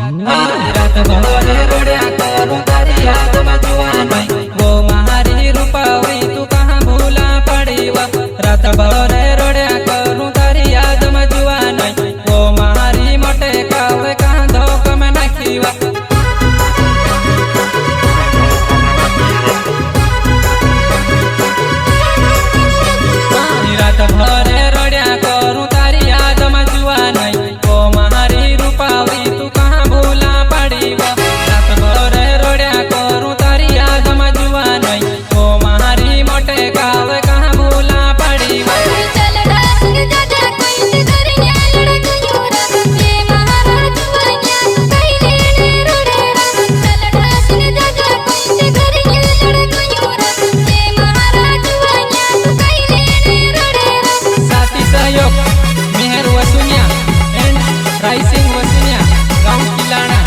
रात भर रोड्या करूं तारी याद में जुआ नहीं वो महारी रूपावरी तू कहाँ भूला पड़ी वा। रात भर रोड्या करूं तारी याद में जुआ नहीं वो महारी मोटे कावे कहाँ धोख में नाखी वा। रात भर रोड्या करूं तारी याद में जुआ नहीं वो महारी रूपावरी तू कहाँ भूला पड़ी वा। रात भर रोड्या करूं तारी याद में जुआ नहीं वो महारी मोटे कावे कहाँ भूला पड़ी वा। राइसिंग वसुनिया गाँव किलाना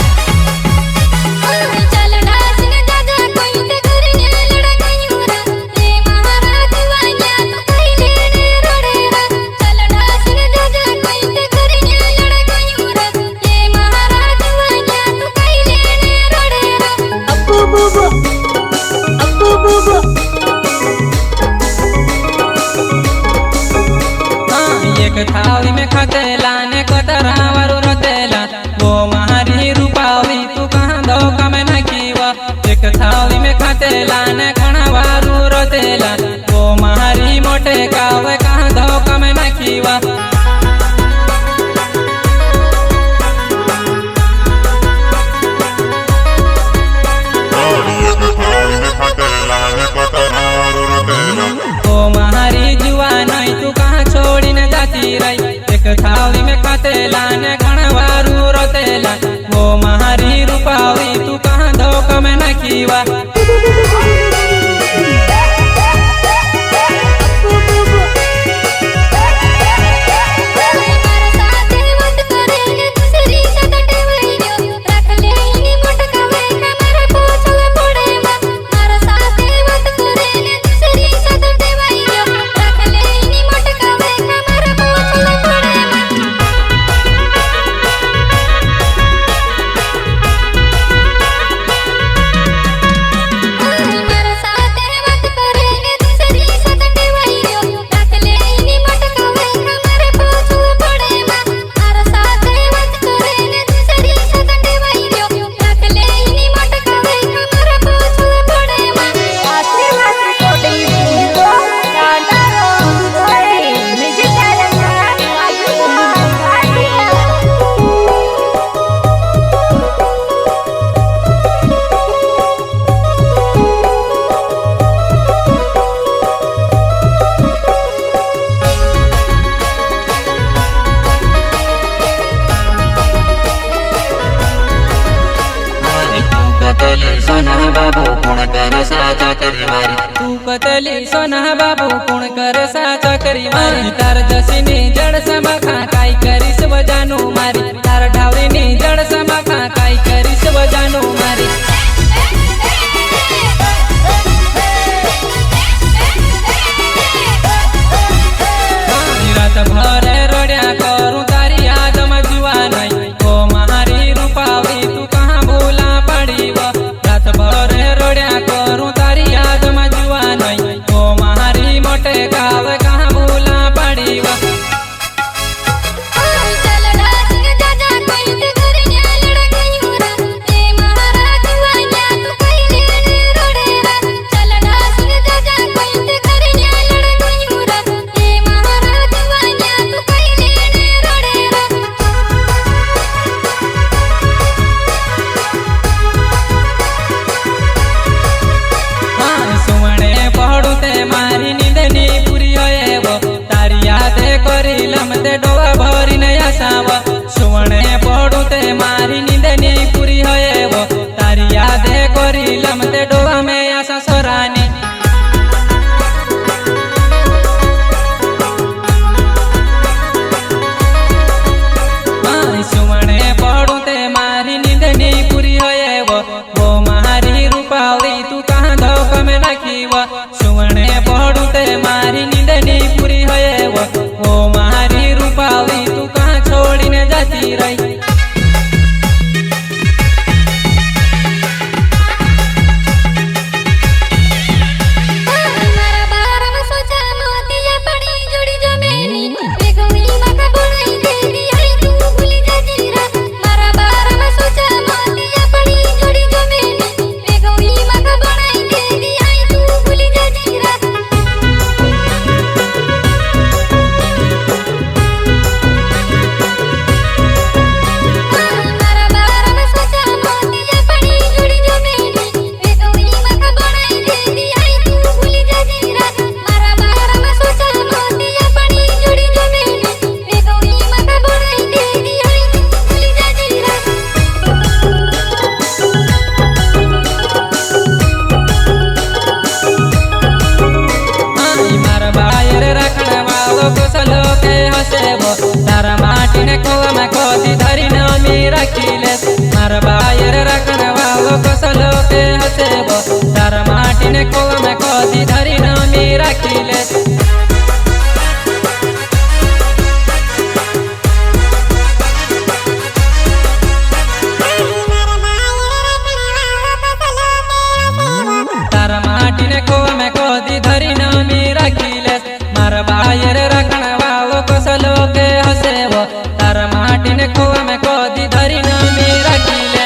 एक थाली में खतेला ने कतरा वारू रोतेला वो महारी रूपावरी तू कहाँ धोखा में नाखी वा। एक थाली में खतेला ने कणा वारू रोतेला वो महारी मोटे कावे कहाँ धोखा में नाखी वा। वो महारी जुआ नहीं तू कहाँ छोड़ी न जाती रही। एक थाली में खतेला ने घणा वारू रोतेला वो महारी रूपावरी तू कहाँ धोखा में नाखी वा। सोना बाबू कुण करे साचा करी मारी तू कतली सोना बाबू कुण करे साचा करी मारी। तार जसीनी जड़ समखा काई करीस वजानू मारी तार ढावरीनी जड़ समखा काई करीस वजानू मारी। रात भर रोड्या करूं तारी याद में जुआ नहीं वो महारी रूपावरी तू कहाँ भूला पड़ी वा। रात भर रोड्या करूं तारी याद में जुआ नहीं वो महारी मोटे कावे कहाँ भूला पड़ी वा। चल डांस जा जा कोई ते घर न्या लड़ गई कुशलो के हसेबो तारा माटी ने खोवा में खोदी धरी नामी रखीले मार बायर रखनवा कुशलो के हसेबो तारा माटी ने खोवा में खोदी धरी नामी रखीले तारा माटी ने खोवा में खोदी धरी नामी रखीले मार बायर रखनवा कुशलो के हसेबो तारा माटी ने खोवा में खोदी धरी नामी रखीले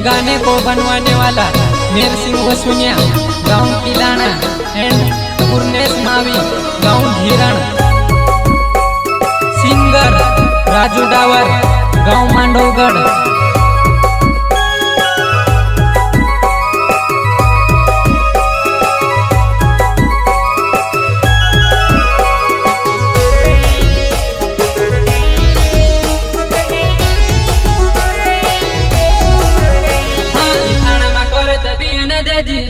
गाने को बनवाने वाला मेर सिंह वसुनिया गांव किलाना एंड पूर्णेश मावी गांव धीरण सिंगर राजू डावर गांव मांडवगढ़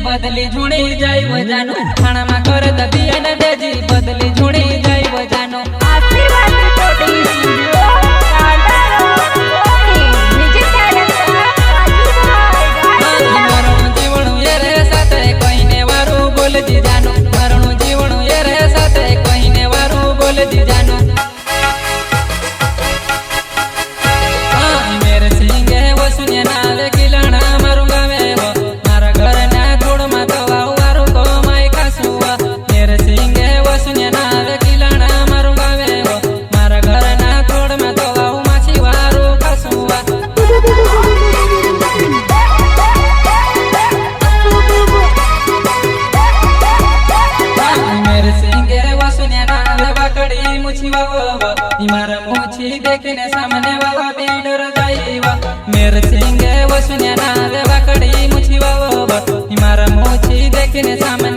बदली झुणी जाई बजानो खाना मा कर दबियन देजी बदली झुणी जाई बजानो आशीर्वाद रिकॉर्डिंग स्टूडियो मरणु जीवणु ये रे साथे कहिने वारू बोल दी जानो मरणु जीवणु ये रे साथे कहिने वारू बोल दी जानो मेरे सिंगे वसुनिया नावे किलाना मारू गावे मारा घर ना जोड़ मा दवा वारू को माई कासुआ मेरे सिंगे वसुनिया नावे किलाना मारू गावे मारा घर ना जोड़ मा दवा माछी वारू कासुआ मेरे सिंगे वसुनिया नावे बकड़ी मुछी वावा इमारा मुछी देखने सामने वावा बिडर जाईवा मेरे सिंगे वसुनिया नावे बकड़ी मुछी वावा इमारा मुछी देखने सामने